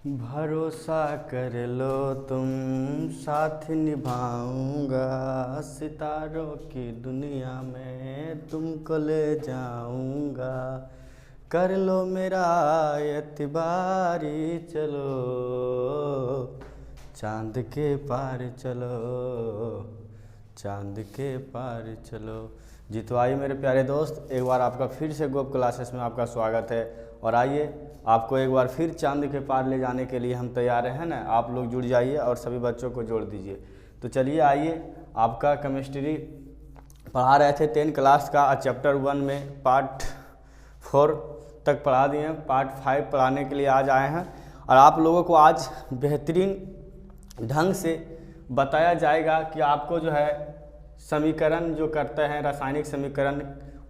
भरोसा कर लो तुम, साथ निभाऊंगा, सितारों की दुनिया में तुमको ले जाऊंगा। कर लो मेरा एतबारी, चलो चांद के पार चलो, चांद के पार चलो। जी तो आइए मेरे प्यारे दोस्त, एक बार आपका फिर से गोप क्लासेस में आपका स्वागत है। और आइए आपको एक बार फिर चांद के पार ले जाने के लिए हम तैयार हैं ना। आप लोग जुड़ जाइए और सभी बच्चों को जोड़ दीजिए। तो चलिए आइए, आपका केमिस्ट्री पढ़ा रहे थे 10 क्लास का, चैप्टर 1 में पार्ट 4 तक पढ़ा दिए हैं। पार्ट 5 पढ़ाने के लिए आज आए हैं और आप लोगों को आज बेहतरीन ढंग से बताया जाएगा कि आपको जो है समीकरण जो करते हैं, रासायनिक समीकरण,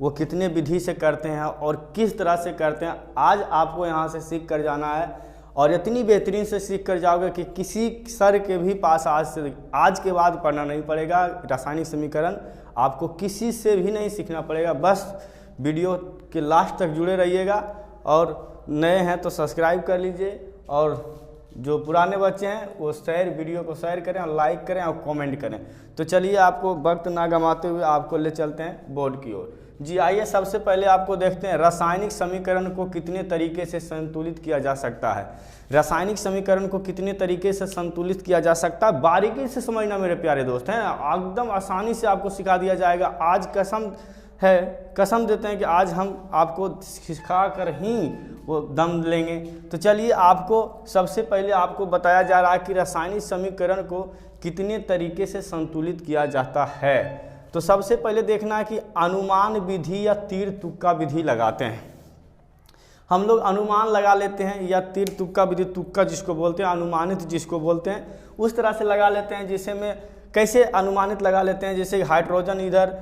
वो कितने विधि से करते हैं और किस तरह से करते हैं। आज आपको यहाँ से सीख कर जाना है और इतनी बेहतरीन से सीख कर जाओगे कि किसी सर के भी पास आज के बाद पढ़ना नहीं पड़ेगा। रासायनिक समीकरण आपको किसी से भी नहीं सीखना पड़ेगा। बस वीडियो के लास्ट तक जुड़े रहिएगा और नए हैं तो सब्सक्राइब कर लीजिए और जो पुराने बच्चे हैं वो वीडियो को शेयर करें और लाइक करें और कमेंट करें। तो चलिए आपको वक्त ना गंवाते हुए आपको ले चलते हैं बोर्ड की ओर। जी आइए, सबसे पहले आपको देखते हैं रासायनिक समीकरण को कितने तरीके से संतुलित किया जा सकता है। रासायनिक समीकरण को कितने तरीके से संतुलित किया जा सकता है, बारीकी से समझना मेरे प्यारे दोस्त हैं। एकदम आसानी से आपको सिखा दिया जाएगा। आज कसम देते हैं कि आज हम आपको सिखा कर ही वो दम लेंगे। तो चलिए, आपको सबसे पहले आपको बताया जा रहा है कि रासायनिक समीकरण को कितने तरीके से संतुलित किया जाता है। तो सबसे पहले देखना है कि अनुमान विधि या तीर तुक्का विधि लगाते हैं। हम लोग अनुमान लगा लेते हैं या तीर तुक्का विधि, तुक्का जिसको बोलते हैं, अनुमानित जिसको बोलते हैं, उस तरह से लगा लेते हैं। जिसे में कैसे अनुमानित लगा लेते हैं, जैसे हाइड्रोजन इधर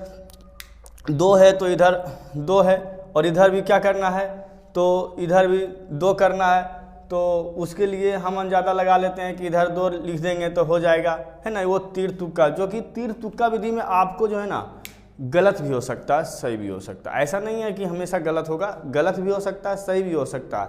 2 है तो इधर 2 है और इधर भी क्या करना है तो इधर भी 2 करना है। तो उसके लिए हम अंदाजा लगा लेते हैं कि इधर 2 लिख देंगे तो हो जाएगा, है ना। वो तीर तुक्का, जो कि तीर तुक्का विधि में आपको जो है ना गलत भी हो सकता है, सही भी हो सकता है। ऐसा नहीं है कि हमेशा गलत होगा, गलत भी हो सकता है, सही भी हो सकता है।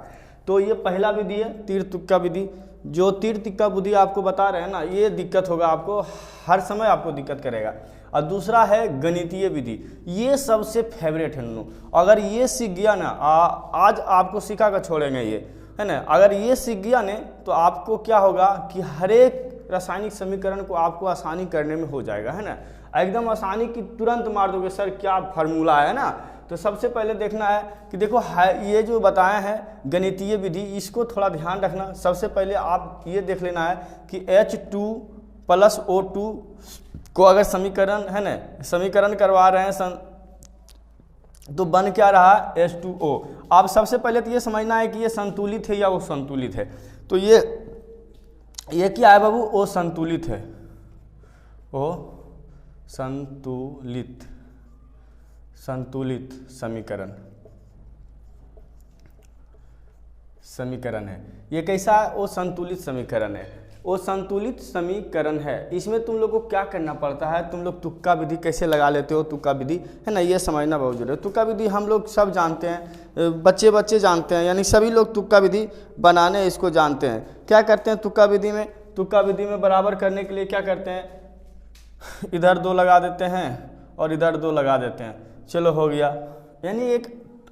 तो ये पहला विधि है तीर तुक्का विधि। जो तीर तुक्का विधि आपको बता रहे हैं ना, ये दिक्कत होगा आपको, हर समय आपको दिक्कत करेगा। और दूसरा है गणितीय विधि। ये सबसे फेवरेट है नू। अगर ये सीख गया ना, आज आपको सिखा कर छोड़ेंगे ये, है ना। अगर ये सीख गया ने तो आपको क्या होगा कि हर एक रासायनिक समीकरण को आपको आसानी करने में हो जाएगा, है ना। एकदम आसानी की तुरंत मार दोगे, सर क्या फार्मूला है ना। तो सबसे पहले देखना है कि देखो ये जो बताया है गणितीय विधि, इसको थोड़ा ध्यान रखना। सबसे पहले आप ये देख लेना है कि H2 + O2 को अगर समीकरण है ना, समीकरण करवा रहे हैं तो बन क्या रहा, H2O। आप सबसे पहले तो ये समझना है कि ये संतुलित है या वो संतुलित है। तो ये क्या है बाबू, वो संतुलित है, वो संतुलित समीकरण है। ये कैसा है, वो संतुलित समीकरण है, वो संतुलित समीकरण है। इसमें तुम लोग को क्या करना पड़ता है, तुम लोग तुक्का विधि कैसे लगा लेते हो, तुक्का विधि है ना, ये समझना बहुत जरूरी है। तुक्का विधि हम लोग सब जानते हैं, बच्चे जानते हैं, यानी सभी लोग तुक्का विधि बनाने इसको जानते हैं। क्या करते हैं तुक्का विधि में, तुक्का विधि में बराबर करने के लिए क्या करते हैं, इधर 2 लगा देते हैं और इधर 2 लगा देते हैं, चलो हो गया। यानी एक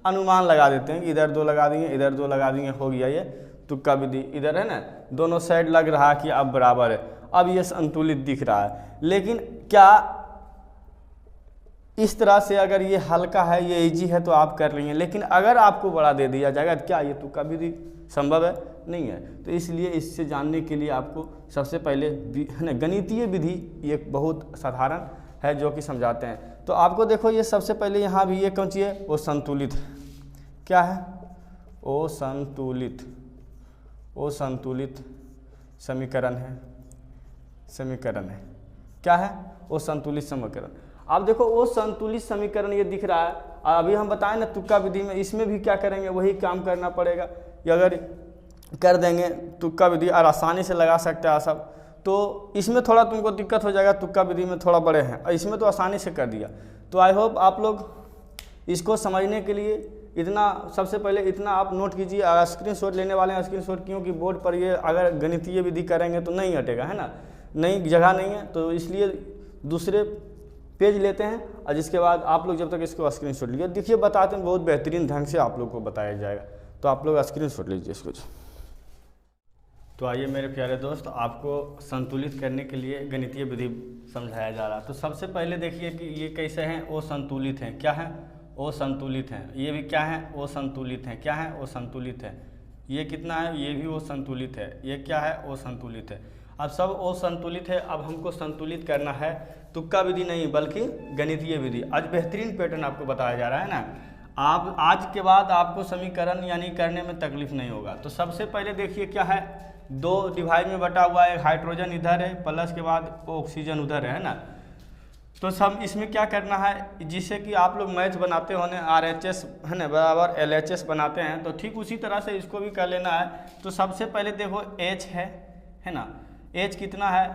अनुमान लगा देते हैं कि इधर 2 लगा देंगे, इधर 2 लगा देंगे, हो गया ये तुक्का विधि। इधर है ना, दोनों साइड लग रहा कि अब बराबर है, अब ये संतुलित दिख रहा है। लेकिन क्या इस तरह से अगर ये हल्का है, ये इजी है तो आप कर लेंगे, लेकिन अगर आपको बड़ा दे दिया जाएगा तो क्या ये तुक्का विधि संभव है, नहीं है। तो इसलिए इससे जानने के लिए आपको सबसे पहले है ना गणितीय विधि एक बहुत साधारण है जो कि समझाते हैं। तो आपको देखो ये सबसे पहले यहाँ भी ये कौन सी है, वो संतुलित, क्या है, वो संतुलित समीकरण है, क्या है, वो संतुलित समीकरण। आप देखो वो संतुलित समीकरण ये दिख रहा है। अभी हम बताएं ना तुक्का विधि में, इसमें भी क्या करेंगे, वही काम करना पड़ेगा। अगर कर देंगे तुक्का विधि और आसानी से लगा सकते हैं सब, तो इसमें थोड़ा तुमको दिक्कत हो जाएगा, तुक्का विधि में थोड़ा बड़े हैं और इसमें तो आसानी से कर दिया। तो आई होप आप लोग इसको समझने के लिए इतना सबसे पहले इतना आप नोट कीजिए। अगर स्क्रीनशॉट लेने वाले हैं स्क्रीनशॉट, क्योंकि बोर्ड पर ये अगर गणितीय विधि करेंगे तो नहीं हटेगा, है ना, नहीं जगह नहीं है, तो इसलिए दूसरे पेज लेते हैं और जिसके बाद आप लोग जब तक इसको स्क्रीनशॉट लीजिए, देखिए बताते हैं बहुत बेहतरीन ढंग से आप लोग को बताया जाएगा, तो आप लोग स्क्रीनशॉट लीजिए इसको। तो आइए मेरे प्यारे दोस्त, आपको संतुलित करने के लिए गणितीय विधि समझाया जा रहा है। तो सबसे पहले देखिए कि ये कैसे हैं, ओ संतुलित हैं, क्या है, ओ संतुलित हैं, ये भी क्या है, ओ संतुलित हैं, क्या है, ओ संतुलित है, ये कितना है, ये भी ओ संतुलित है, ये क्या है, ओ संतुलित है। अब सब ओ संतुलित है, अब हमको संतुलित करना है, तुक्का विधि नहीं बल्कि गणितीय विधि। आज बेहतरीन पैटर्न आपको बताया जा रहा है ना, आप आज के बाद आपको समीकरण यानी करने में तकलीफ नहीं होगा। तो सबसे पहले देखिए क्या है, 2 डिवाइड में बटा हुआ है, हाइड्रोजन इधर है प्लस के बाद ऑक्सीजन उधर है ना। तो सब इसमें क्या करना है, जिससे कि आप लोग मैथ बनाते होने RHS है ना बराबर LHS बनाते हैं, तो ठीक उसी तरह से इसको भी कर लेना है। तो सबसे पहले देखो H है ना, H कितना है,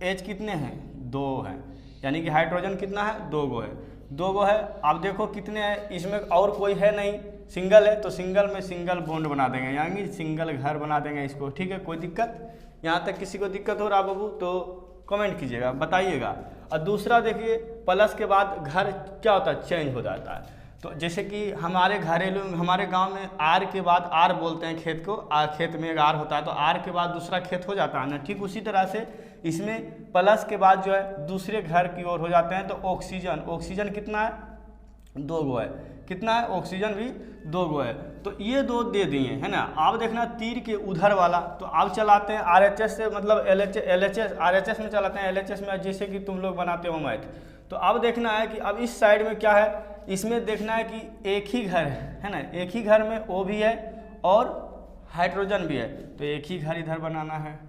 H कितने हैं, 2 हैं, यानी कि हाइड्रोजन कितना है, 2 गो है, 2 गो है। अब देखो कितने हैं, इसमें और कोई है नहीं, सिंगल है, तो सिंगल में सिंगल बॉन्ड बना देंगे, यानी सिंगल घर बना देंगे इसको, ठीक है। कोई दिक्कत, यहाँ तक किसी को दिक्कत हो रहा बाबू तो कमेंट कीजिएगा, बताइएगा। और दूसरा देखिए प्लस के बाद घर क्या होता है, चेंज हो जाता है। तो जैसे कि हमारे घरेलू हमारे गांव में आर के बाद आर बोलते हैं खेत को, खेत में एक आर होता है तो आर के बाद दूसरा खेत हो जाता है ना, ठीक उसी तरह से इसमें प्लस के बाद जो है दूसरे घर की ओर हो जाते हैं। तो ऑक्सीजन, ऑक्सीजन कितना है, 2 गो है, कितना है, ऑक्सीजन भी 2 गो है। तो ये 2 दे दिए है ना। आप देखना तीर के उधर वाला, तो आप चलाते हैं RHS से, मतलब LHS RHS में चलाते हैं, LHS में जैसे कि तुम लोग बनाते हो मैथ। तो अब देखना है कि अब इस साइड में क्या है, इसमें देखना है कि एक ही घर है ना, एक ही घर में O भी है और हाइड्रोजन भी है, तो एक ही घर इधर बनाना है।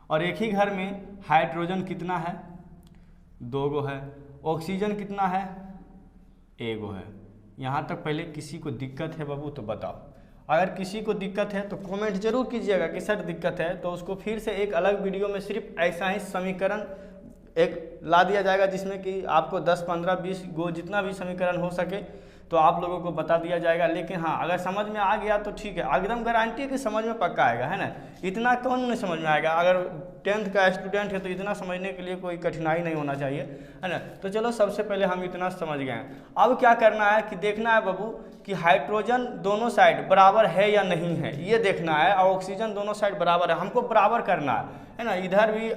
और एक ही घर में हाइड्रोजन कितना है, 2 गो है, ऑक्सीजन कितना है, 1 गो है। यहाँ तक पहले किसी को दिक्कत है बाबू तो बताओ, अगर किसी को दिक्कत है तो कमेंट जरूर कीजिएगा कि सर दिक्कत है, तो उसको फिर से एक अलग वीडियो में सिर्फ ऐसा ही समीकरण एक ला दिया जाएगा, जिसमें कि आपको 10, 15, 20 गो जितना भी समीकरण हो सके तो आप लोगों को बता दिया जाएगा। लेकिन हाँ, अगर समझ में आ गया तो ठीक है, एकदम गारंटी है कि समझ में पक्का आएगा, है ना। इतना कौन नहीं समझ में आएगा, अगर 10th का स्टूडेंट है तो इतना समझने के लिए कोई कठिनाई नहीं होना चाहिए, है ना। तो चलो सबसे पहले हम इतना समझ गए हैं। अब क्या करना है कि देखना है बाबू कि हाइड्रोजन दोनों साइड बराबर है या नहीं है, ये देखना है। और ऑक्सीजन दोनों साइड बराबर है, हमको बराबर करना है ना। इधर भी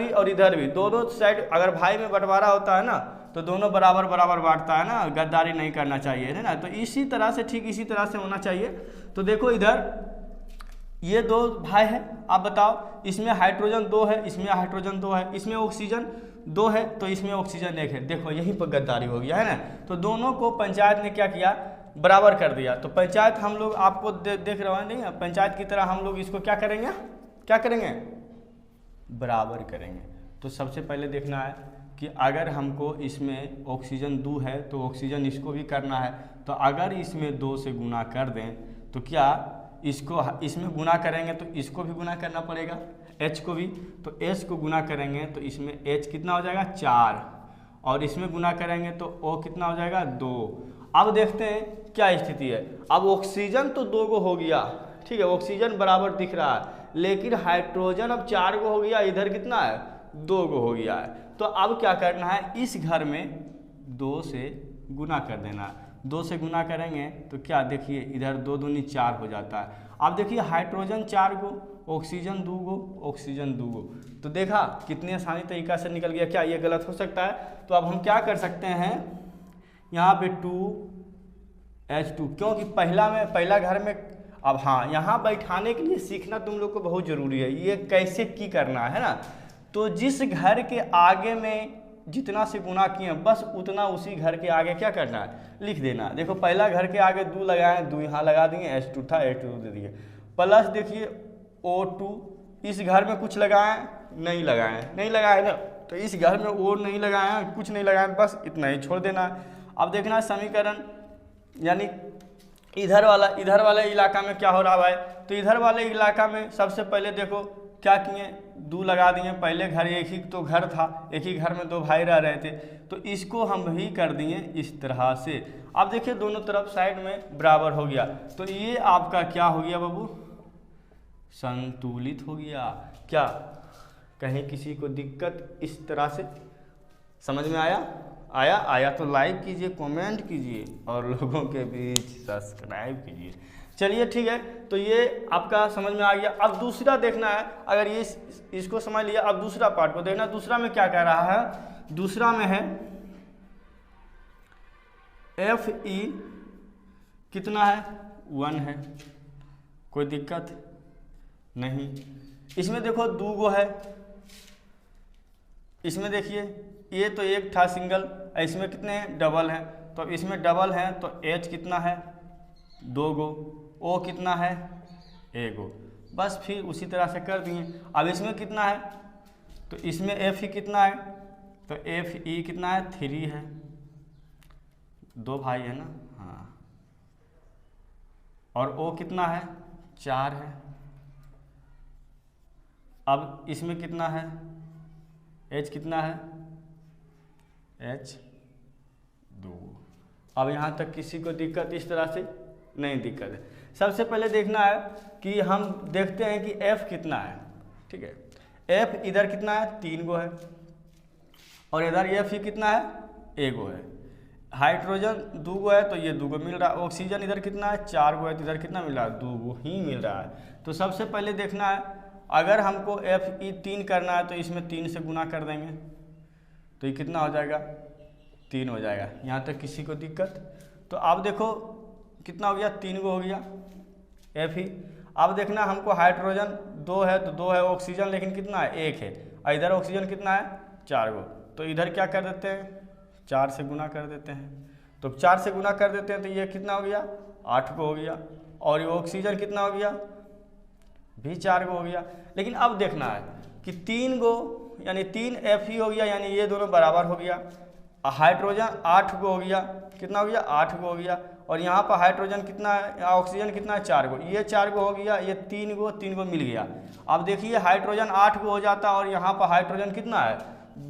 और इधर भी, दोनों साइड अगर भाई में बंटवारा होता है ना तो दोनों बराबर बराबर बांटता है ना, गद्दारी नहीं करना चाहिए, है ना। तो इसी तरह से, ठीक इसी तरह से होना चाहिए। तो देखो इधर ये 2 भाई है, आप बताओ, इसमें हाइड्रोजन 2 है, इसमें हाइड्रोजन 2 है, इसमें ऑक्सीजन 2 है, तो इसमें ऑक्सीजन 1 है। देखो यहीं पर गद्दारी हो गया, है ना। तो दोनों को पंचायत ने क्या किया, बराबर कर दिया। तो पंचायत हम लोग आपको देख रहे हैं, नहीं, पंचायत की तरह हम लोग इसको क्या करेंगे, बराबर करेंगे। तो सबसे पहले देखना है कि अगर हमको इसमें ऑक्सीजन 2 है तो ऑक्सीजन इसको भी करना है। तो अगर इसमें 2 से गुना कर दें तो क्या इसको इसमें गुना करेंगे तो इसको भी गुना करना पड़ेगा, H को भी। तो H को गुना करेंगे तो इसमें H कितना हो जाएगा, 4, और इसमें गुना करेंगे तो O कितना हो जाएगा, 2। अब देखते हैं क्या स्थिति है। अब ऑक्सीजन तो 2 गो हो गया, ठीक है, ऑक्सीजन बराबर दिख रहा है, लेकिन हाइड्रोजन अब 4 गो हो गया, इधर कितना है, 2 गो हो गया है। तो अब क्या करना है, इस घर में 2 से गुना कर देना है। 2 से गुना करेंगे तो क्या, देखिए इधर 2 दूनी 4 हो जाता है। अब देखिए हाइड्रोजन 4 गो, ऑक्सीजन 2 गो, ऑक्सीजन 2 गो। तो देखा कितने आसानी तरीका से निकल गया। क्या ये गलत हो सकता है? तो अब हम क्या कर सकते हैं, यहाँ पे 2H2, क्योंकि पहला घर में, अब हाँ, यहाँ बैठाने के लिए सीखना तुम लोग को बहुत ज़रूरी है, ये कैसे की करना है ना। तो जिस घर के आगे में जितना से गुना किए बस उतना उसी घर के आगे क्या करना है, लिख देना। देखो पहला घर के आगे 2 लगाए, 2 यहाँ लगा दिए, H2 था, H2 दे दिए, प्लस देखिए O2, इस घर में कुछ लगाए नहीं लगाए ना, तो इस घर में O नहीं लगाए, कुछ नहीं लगाए, बस इतना ही छोड़ देना है। अब देखना समीकरण, यानी इधर वाले इलाका में क्या हो रहा है। तो इधर वाले इलाका में सबसे पहले देखो क्या किए, दो लगा दिए, पहले घर एक ही तो घर था, एक ही घर में दो भाई रह रहे थे, तो इसको हम भी कर दिए इस तरह से। अब देखिए दोनों तरफ साइड में बराबर हो गया, तो ये आपका क्या हो गया बाबू, संतुलित हो गया। क्या कहीं किसी को दिक्कत इस तरह से समझ में आया तो लाइक कीजिए, कमेंट कीजिए और लोगों के बीच सब्सक्राइब कीजिए। चलिए ठीक है, तो ये आपका समझ में आ गया। अब दूसरा देखना है, अगर ये इसको समझ लिया, अब दूसरा पार्ट को देखना। दूसरा में क्या कह रहा है, दूसरा में है FE कितना है, 1 है, कोई दिक्कत नहीं। इसमें देखो 2 गो है, इसमें देखिए ये तो एक था सिंगल, इसमें कितने हैं, डबल हैं, तो इसमें डबल हैं तो H कितना है, 2 गो, O कितना है, 1 गो, बस फिर उसी तरह से कर दिए। अब इसमें कितना है, तो इसमें FE कितना है, तो FE कितना है, 3 है, 2 भाई है ना, हाँ, और O कितना है, 4 है। अब इसमें कितना है, H कितना है, H 2। अब यहाँ तक किसी को दिक्कत इस तरह से नहीं दिक्कत है। सबसे पहले देखना है कि हम देखते हैं कि F कितना है, ठीक है। F इधर कितना है, 3 गो है, और इधर Fe कितना है, 1 गो है। हाइड्रोजन 2 गो है तो ये 2 गो मिल रहा है। ऑक्सीजन इधर कितना है, 4 गो है, तो इधर कितना मिल रहा है, 2 गो ही मिल रहा है। तो सबसे पहले देखना है, अगर हमको Fe 3 करना है तो इसमें 3 से गुना कर देंगे, तो ये कितना हो जाएगा, 3 हो जाएगा। यहाँ तक किसी को दिक्कत, तो आप देखो कितना हो गया, 3 गो हो गया Fe। अब देखना हमको हाइड्रोजन 2 है तो 2 है, ऑक्सीजन लेकिन कितना है, 1 है, और इधर ऑक्सीजन कितना है, 4 गो, तो इधर क्या कर देते हैं, 4 से गुना कर देते हैं। तो 4 से गुना कर देते हैं तो ये कितना हो गया, 8 गो हो गया, और ये ऑक्सीजन कितना हो गया, भी 4 गो हो गया। लेकिन अब देखना है कि 3 गो यानी 3 Fe हो गया, यानी ये दोनों बराबर हो गया। हाइड्रोजन 8 गो हो गया, कितना हो गया, 8 गो हो गया, और यहाँ पर हाइड्रोजन कितना है, ऑक्सीजन कितना है, 4 गो, ये 4 गो हो गया, ये 3 गो मिल गया। अब देखिए हाइड्रोजन 8 गो हो जाता और यहाँ पर हाइड्रोजन कितना है,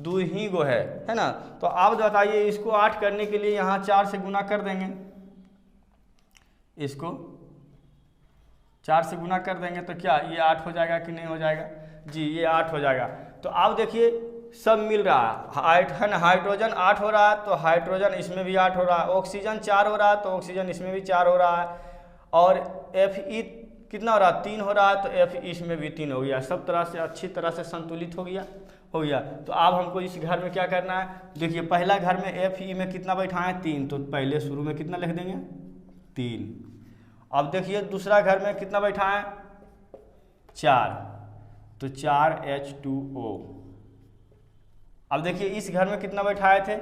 2 ही गो है ना। तो आप बताइए इसको 8 करने के लिए यहाँ 4 से गुना कर देंगे, इसको 4 से गुना कर देंगे तो क्या ये 8 हो जाएगा कि नहीं हो जाएगा जी, ये 8 हो जाएगा। तो आप देखिए सब मिल रहा है ना, हाइड्रोजन 8 हो रहा है तो हाइड्रोजन इसमें भी 8 हो रहा है, ऑक्सीजन 4 हो रहा है तो ऑक्सीजन इसमें भी 4 हो रहा है, और Fe कितना हो रहा है, 3 हो रहा है तो Fe इसमें भी 3 हो गया। सब तरह से अच्छी तरह से संतुलित हो गया। तो अब हमको इस घर में क्या करना है, देखिए पहला घर में Fe में कितना बैठाएं, 3, तो पहले शुरू में कितना लिख देंगे, 3। अब देखिए दूसरा घर में कितना बैठाएं, 4, तो 4H2O। अब देखिए इस घर में कितना बैठाए थे,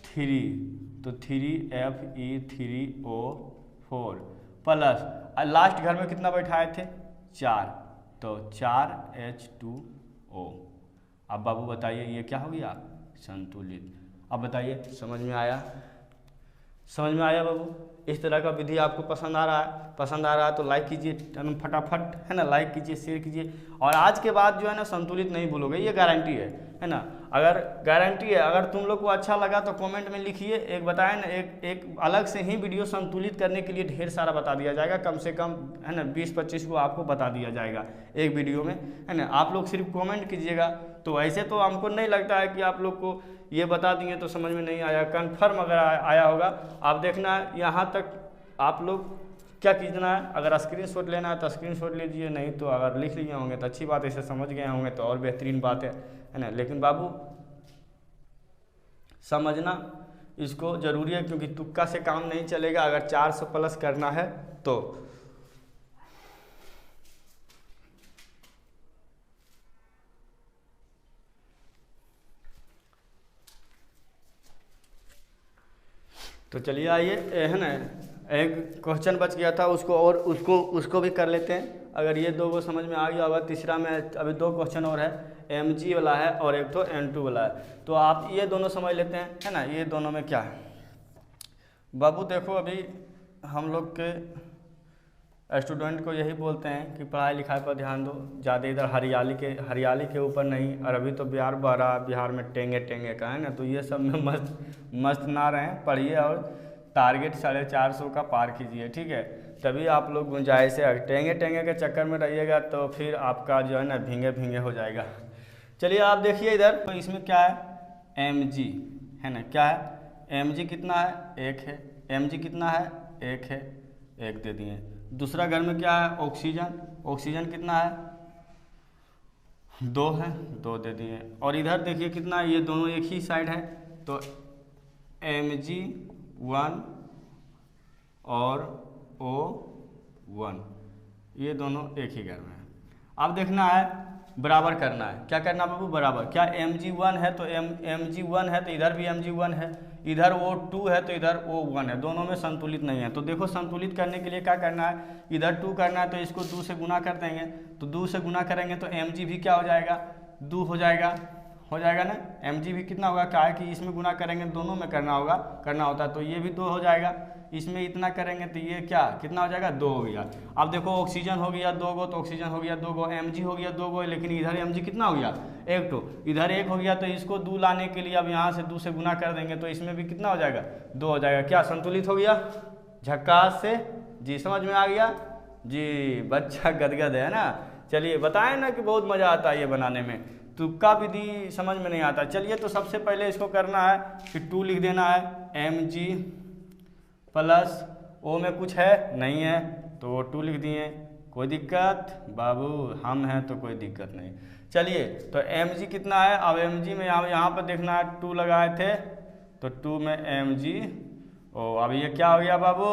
3, तो 3Fe3O4 प्लस लास्ट घर में कितना बैठाए थे, 4, तो 4H2O। अब बाबू बताइए ये क्या हो गया, संतुलित। अब बताइए समझ में आया बाबू। इस तरह का विधि आपको पसंद आ रहा है तो लाइक कीजिए फटाफट, है ना, लाइक कीजिए, शेयर कीजिए। और आज के बाद जो है ना संतुलित नहीं भूलोगे, ये गारंटी है ना, अगर गारंटी है। अगर तुम लोग को अच्छा लगा तो कमेंट में लिखिए, एक बताएं ना, एक अलग से ही वीडियो संतुलित करने के लिए ढेर सारा बता दिया जाएगा, कम से कम है ना 20-25 को आपको बता दिया जाएगा एक वीडियो में, है ना। आप लोग सिर्फ कमेंट कीजिएगा। तो ऐसे तो हमको नहीं लगता है कि आप लोग को ये बता दिए तो समझ में नहीं आया, कन्फर्म अगर आया होगा। आप देखना यहाँ तक आप लोग क्या कीजना है, अगर स्क्रीनशॉट लेना है तो स्क्रीनशॉट लीजिए, नहीं तो अगर लिख लिए होंगे तो अच्छी बात है, इसे समझ गए होंगे तो और बेहतरीन बात है ना। लेकिन बाबू समझना इसको ज़रूरी है, क्योंकि तुक्का से काम नहीं चलेगा। अगर 400 प्लस करना है तो चलिए आइए, है ना, एक क्वेश्चन बच गया था उसको भी कर लेते हैं। अगर ये 2 को समझ में आ गया होगा, तीसरा में अभी 2 क्वेश्चन और है, Mg वाला है और एक तो N2 वाला है। तो आप ये दोनों समझ लेते हैं, है ना। ये दोनों में क्या है बाबू, देखो अभी हम लोग के स्टूडेंट को यही बोलते हैं कि पढ़ाई लिखाई पर ध्यान दो, ज़्यादा इधर हरियाली के ऊपर नहीं। और अभी तो बिहार बह रहा, बिहार में टेंगे टेंगे का है ना, तो ये सब में मस्त ना रहें, पढ़िए और टारगेट 450 का पार कीजिए, ठीक है। तभी आप लोग गुंजाइश है, टेंगे टेंगे के चक्कर में रहिएगा तो फिर आपका जो है ना भींगे भींगे हो जाएगा। चलिए आप देखिए इधर, तो इसमें क्या है mg है ना, क्या है mg कितना है 1 है, mg कितना है 1 है, 1 दे दिए। दूसरा घर में क्या है ऑक्सीजन कितना है 2 है, 2 दे दिए। और इधर देखिए कितना है, ये दोनों एक ही साइड है, तो mg1 और O1 ये दोनों एक ही घर में है। अब देखना है बराबर करना है, क्या करना है बाबू बराबर। क्या mg1 है तो mg1 है तो इधर भी mg1 है, इधर O2 है तो इधर O1 है, दोनों में संतुलित नहीं है। तो देखो संतुलित करने के लिए क्या करना है, इधर 2 करना है तो इसको 2 से गुना कर देंगे, तो 2 से गुना करेंगे तो mg भी क्या हो जाएगा 2 हो जाएगा ना। mg भी कितना होगा, क्या है कि इसमें गुना करेंगे दोनों में करना होता है, तो ये भी 2 हो जाएगा। इसमें इतना करेंगे तो ये क्या कितना हो जाएगा 2 हो गया। अब देखो ऑक्सीजन हो गया 2 गो, तो ऑक्सीजन हो गया 2 गो, mg हो गया 2 गो, लेकिन इधर mg कितना हो गया 1 तो इधर 1 हो गया, तो इसको 2 लाने के लिए अब यहाँ से 2 से गुना कर देंगे, तो इसमें भी कितना हो जाएगा 2 हो जाएगा। क्या संतुलित हो गया झक्कास से जी, समझ में आ गया जी, बच्चा गदगद है ना। चलिए बताएं ना कि बहुत मज़ा आता है ये बनाने में, तुक्का विधि समझ में नहीं आता। चलिए तो सबसे पहले इसको करना है कि 2 लिख देना है mg प्लस O में कुछ है नहीं है तो O2 लिख दिए, कोई दिक्कत बाबू, हम हैं तो कोई दिक्कत नहीं। चलिए तो mg कितना है, अब mg में यहाँ पर देखना है 2 लगाए थे तो 2 में mg O, अब ये क्या हो गया बाबू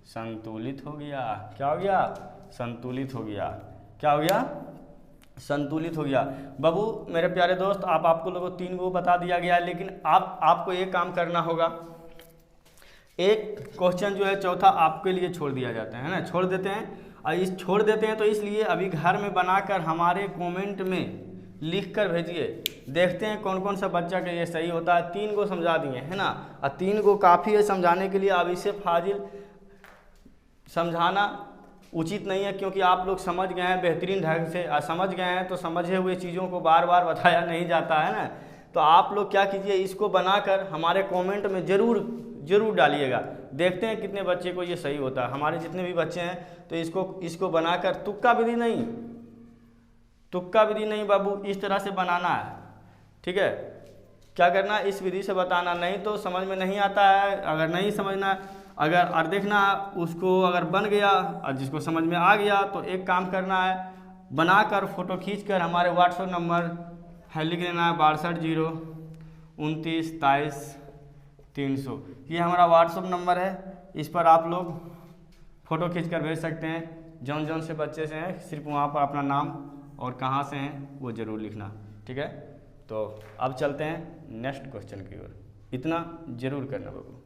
संतुलित हो गया। क्या हो गया संतुलित हो गया, क्या हो गया संतुलित हो गया। बाबू मेरे प्यारे दोस्त, आपको लोगों को 3 गो बता दिया गया है, लेकिन आपको एक काम करना होगा, एक क्वेश्चन जो है चौथा आपके लिए छोड़ दिया जाता है ना, छोड़ देते हैं। और छोड़ देते हैं तो इसलिए अभी घर में बनाकर हमारे कमेंट में लिख कर भेजिए, देखते हैं कौन कौन सा बच्चा का ये सही होता है। 3 गो समझा दिए है ना, और 3 गो काफ़ी है समझाने के लिए। अब इसे फाजिल समझाना उचित नहीं है, क्योंकि आप लोग समझ गए हैं बेहतरीन ढंग से, समझ गए हैं तो समझे हुए चीज़ों को बार बार बताया नहीं जाता है ना। तो आप लोग क्या कीजिए, इसको बनाकर हमारे कमेंट में ज़रूर डालिएगा, देखते हैं कितने बच्चे को ये सही होता है। हमारे जितने भी बच्चे हैं तो इसको बनाकर तुक्का विधि नहीं बाबू, इस तरह से बनाना है, ठीक है। क्या करना है इस विधि से बताना, नहीं तो समझ में नहीं आता है। अगर नहीं समझना, अगर और देखना उसको अगर बन गया और जिसको समझ में आ गया तो एक काम करना है, बनाकर फ़ोटो खींचकर हमारे व्हाट्सएप नंबर है लिख लेना है 6209292300, ये हमारा व्हाट्सएप नंबर है। इस पर आप लोग फ़ोटो खींचकर भेज सकते हैं, जौन से बच्चे से हैं सिर्फ वहाँ पर अपना नाम और कहाँ से हैं वो ज़रूर लिखना, ठीक है। तो अब चलते हैं नेक्स्ट क्वेश्चन की ओर, इतना ज़रूर करना बाबू।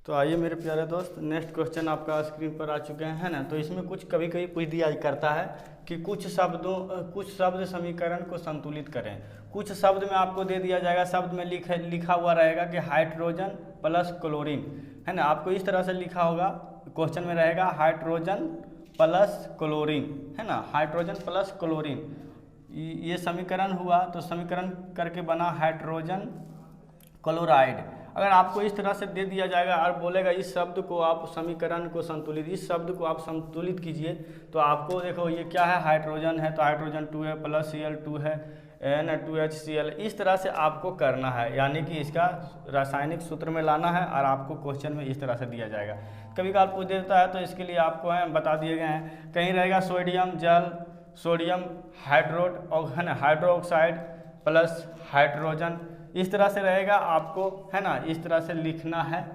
तो आइए मेरे प्यारे दोस्त, नेक्स्ट क्वेश्चन आपका स्क्रीन पर आ चुके हैं ना। तो इसमें कुछ कभी पूछ दिया करता है कि कुछ शब्द समीकरण को संतुलित करें। कुछ शब्द में आपको दे दिया जाएगा, शब्द में लिखा हुआ रहेगा कि हाइड्रोजन प्लस क्लोरीन है ना। आपको इस तरह से लिखा होगा, क्वेश्चन में रहेगा हाइड्रोजन प्लस क्लोरीन है ना, हाइड्रोजन प्लस क्लोरीन ये समीकरण हुआ, तो समीकरण करके बना हाइड्रोजन क्लोराइड। अगर आपको इस तरह से दे दिया जाएगा और बोलेगा इस शब्द को आप समीकरण को संतुलित, इस शब्द को आप संतुलित कीजिए, तो आपको देखो ये क्या है हाइड्रोजन है तो हाइड्रोजन 2 है प्लस Cl2 है N2HCl, इस तरह से आपको करना है, यानी कि इसका रासायनिक सूत्र में लाना है और आपको क्वेश्चन में इस तरह से दिया जाएगा। कभी कभार पूछ देता है तो इसके लिए आपको बता दिए गए हैं, कहीं रहेगा सोडियम जल, सोडियम हाइड्रोक्साइड प्लस हाइड्रोजन, इस तरह से रहेगा आपको है ना, इस तरह से लिखना है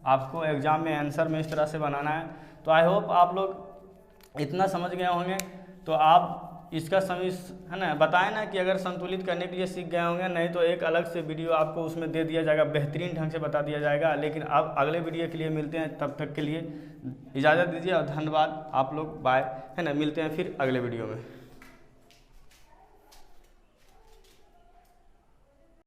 आपको एग्जाम में, आंसर में इस तरह से बनाना है। तो आई होप आप लोग इतना समझ गए होंगे, तो आप इसका सभी है ना बताएं ना कि अगर संतुलित करने के लिए सीख गए होंगे, नहीं तो एक अलग से वीडियो आपको उसमें दे दिया जाएगा, बेहतरीन ढंग से बता दिया जाएगा। लेकिन अब अगले वीडियो के लिए मिलते हैं, तब तक के लिए इजाज़त दीजिए और धन्यवाद। आप लोग बाय है ना, मिलते हैं फिर अगले वीडियो में।